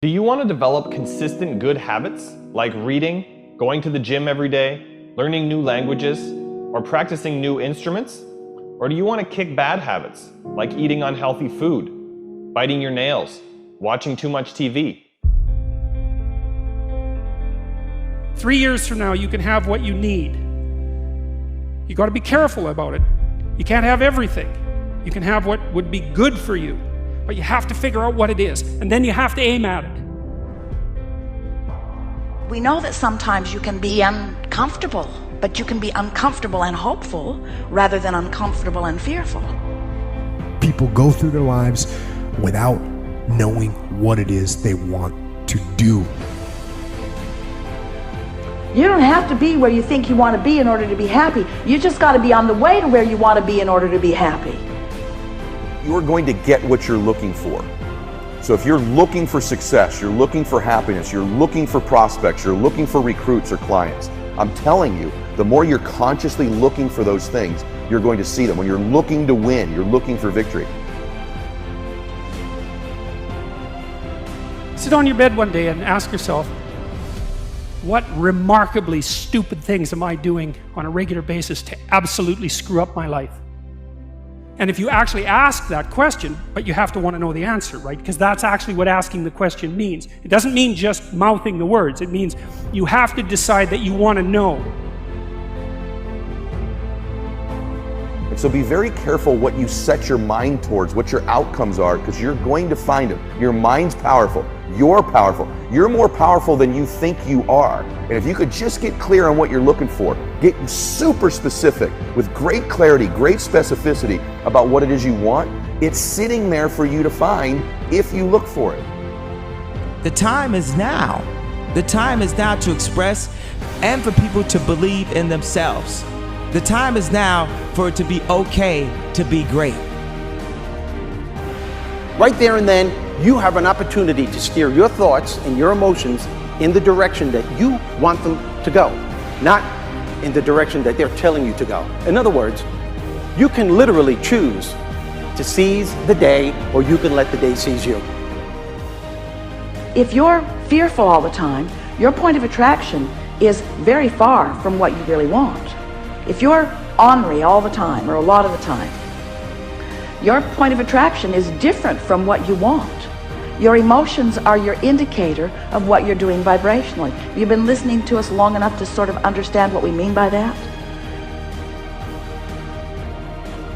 Do you want to develop consistent good habits like reading, going to the gym every day, learning new languages, or practicing new instruments? Or do you want to kick bad habits like eating unhealthy food, biting your nails, watching too much TV? 3 years from now, you can have what you need. You got to be careful about it. You can't have everything. You can have what would be good for you, but you have to figure out what it is, and then you have to aim at it. We know that sometimes you can be uncomfortable, but you can be uncomfortable and hopeful rather than uncomfortable and fearful. People go through their lives without knowing what it is they want to do. You don't have to be where you think you want to be in order to be happy. You just got to be on the way to where you want to be in order to be happy. You're going to get what you're looking for. So if you're looking for success, you're looking for happiness, you're looking for prospects, you're looking for recruits or clients, I'm telling you, the more you're consciously looking for those things, you're going to see them. When you're looking to win, you're looking for victory. Sit on your bed one day and ask yourself, what remarkably stupid things am I doing on a regular basis to absolutely screw up my life? And if you actually ask that question, but you have to want to know the answer, right? Because that's actually what asking the question means. It doesn't mean just mouthing the words. It means you have to decide that you want to know. And so be very careful what you set your mind towards, what your outcomes are, because you're going to find them. Your mind's powerful. You're powerful. You're more powerful than you think you are. And if you could just get clear on what you're looking for, get super specific with great clarity, great specificity about what it is you want, it's sitting there for you to find if you look for it. The time is now. The time is now to express and for people to believe in themselves. The time is now for it to be okay to be great. Right there and then, you have an opportunity to steer your thoughts and your emotions in the direction that you want them to go, not in the direction that they're telling you to go. In other words, you can literally choose to seize the day, or you can let the day seize you. If you're fearful all the time, your point of attraction is very far from what you really want. If you're ornery all the time, or a lot of the time, your point of attraction is different from what you want. Your emotions are your indicator of what you're doing vibrationally. You've been listening to us long enough to sort of understand what we mean by that?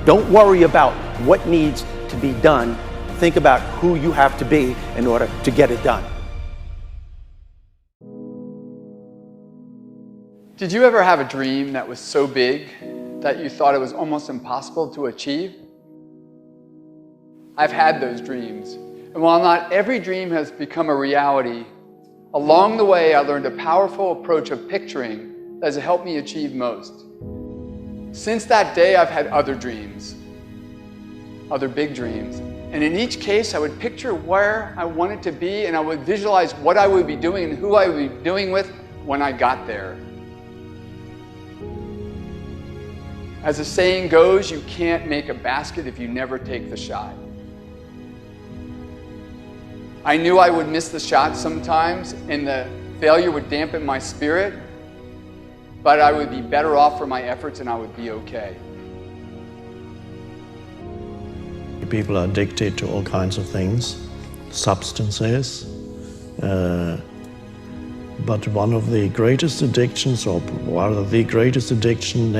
Don't worry about what needs to be done. Think about who you have to be in order to get it done. Did you ever have a dream that was so big that you thought it was almost impossible to achieve? I've had those dreams. And while not every dream has become a reality, along the way I learned a powerful approach of picturing that has helped me achieve most. Since that day, I've had other dreams, other big dreams. And in each case, I would picture where I wanted to be, and I would visualize what I would be doing and who I would be doing with when I got there. As the saying goes, you can't make a basket if you never take the shot. I knew I would miss the shot sometimes, and the failure would dampen my spirit, but I would be better off for my efforts and I would be okay. People are addicted to all kinds of things, substances, but one of the greatest addictions, or rather the greatest addiction,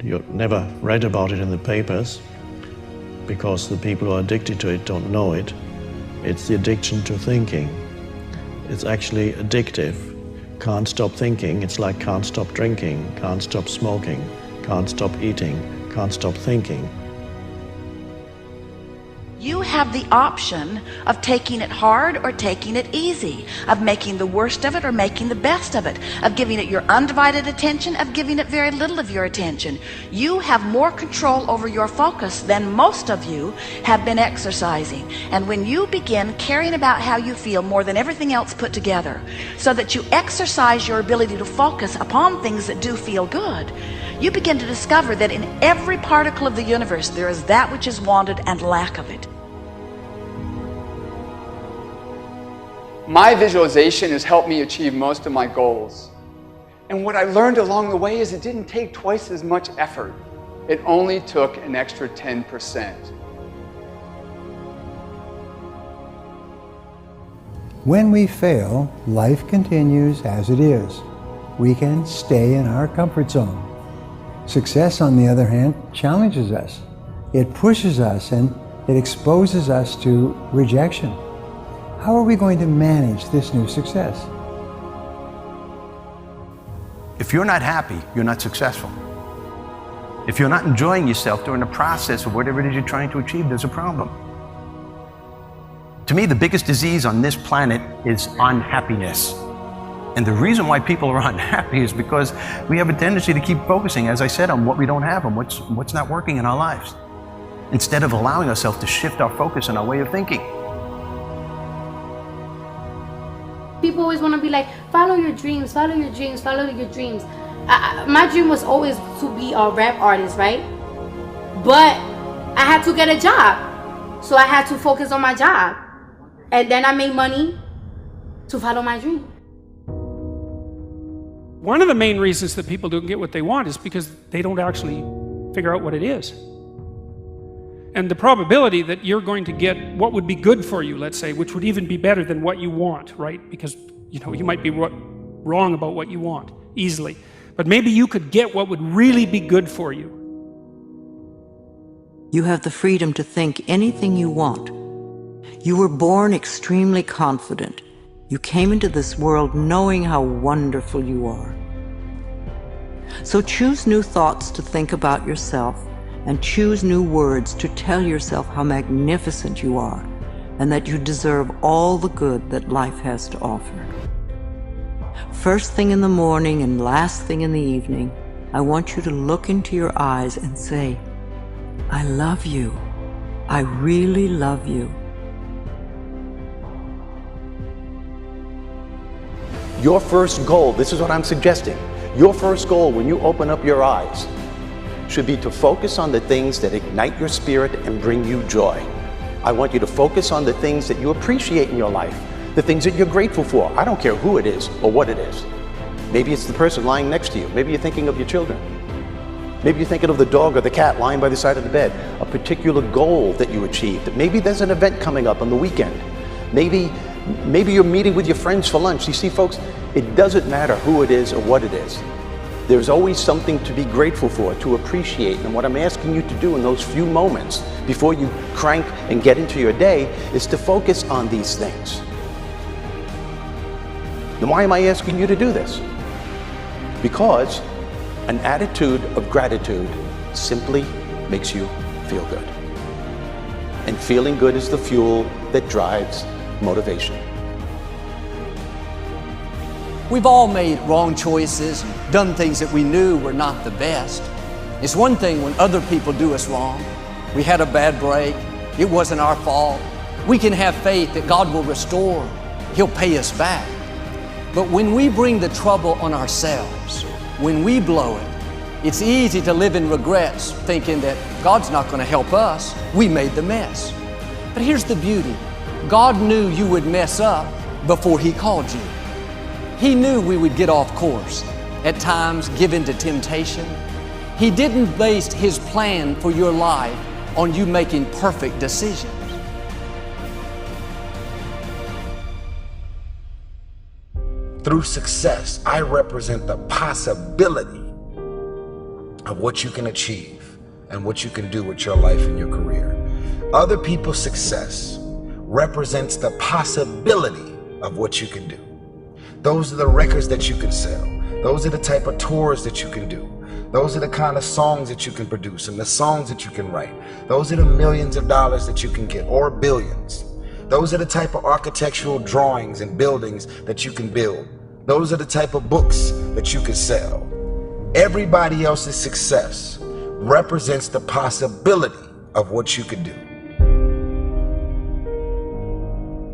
you never read about it in the papers, because the people who are addicted to it don't know it. It's the addiction to thinking. It's actually addictive. Can't stop thinking. It's like can't stop drinking, can't stop smoking, can't stop eating, can't stop thinking. You have the option of taking it hard or taking it easy, of making the worst of it or making the best of it, of giving it your undivided attention, of giving it very little of your attention. You have more control over your focus than most of you have been exercising. And when you begin caring about how you feel more than everything else put together, so that you exercise your ability to focus upon things that do feel good, you begin to discover that in every particle of the universe there is that which is wanted and lack of it. My visualization has helped me achieve most of my goals. And what I learned along the way is it didn't take twice as much effort. It only took an extra 10%. When we fail, life continues as it is. We can stay in our comfort zone. Success, on the other hand, challenges us. It pushes us and it exposes us to rejection. How are we going to manage this new success? If you're not happy, you're not successful. If you're not enjoying yourself during the process of whatever it is you're trying to achieve, there's a problem. To me, the biggest disease on this planet is unhappiness. And the reason why people are unhappy is because we have a tendency to keep focusing, as I said, on what we don't have and what's not working in our lives, instead of allowing ourselves to shift our focus and our way of thinking. People always want to be like, follow your dreams, follow your dreams, follow your dreams. My dream was always to be a rap artist, right? But I had to get a job. So I had to focus on my job. And then I made money to follow my dream. One of the main reasons that people don't get what they want is because they don't actually figure out what it is. And the probability that you're going to get what would be good for you, let's say, which would even be better than what you want, right? Because, you might be wrong about what you want easily. But maybe you could get what would really be good for you. You have the freedom to think anything you want. You were born extremely confident. You came into this world knowing how wonderful you are. So choose new thoughts to think about yourself, and choose new words to tell yourself how magnificent you are, and that you deserve all the good that life has to offer. First thing in the morning and last thing in the evening, I want you to look into your eyes and say, I love you. I really love you. Your first goal, this is what I'm suggesting, your first goal when you open up your eyes should be to focus on the things that ignite your spirit and bring you joy. I want you to focus on the things that you appreciate in your life, the things that you're grateful for. I don't care who it is or what it is. Maybe it's the person lying next to you. Maybe you're thinking of your children. Maybe you're thinking of the dog or the cat lying by the side of the bed, a particular goal that you achieved. Maybe there's an event coming up on the weekend. Maybe you're meeting with your friends for lunch. You see, folks, it doesn't matter who it is or what it is. There's always something to be grateful for, to appreciate. And what I'm asking you to do in those few moments before you crank and get into your day is to focus on these things. Then why am I asking you to do this? Because an attitude of gratitude simply makes you feel good. And feeling good is the fuel that drives motivation. We've all made wrong choices and done things that we knew were not the best. It's one thing when other people do us wrong. We had a bad break. It wasn't our fault. We can have faith that God will restore. He'll pay us back. But when we bring the trouble on ourselves, when we blow it, it's easy to live in regrets, thinking that God's not going to help us. We made the mess. But here's the beauty. God knew you would mess up before He called you. He knew we would get off course, at times give in to temptation. He didn't base His plan for your life on you making perfect decisions. Through success, I represent the possibility of what you can achieve and what you can do with your life and your career. Other people's success represents the possibility of what you can do. Those are the records that you can sell. Those are the type of tours that you can do. Those are the kind of songs that you can produce and the songs that you can write. Those are the millions of dollars that you can get, or billions. Those are the type of architectural drawings and buildings that you can build. Those are the type of books that you can sell. Everybody else's success represents the possibility of what you could do.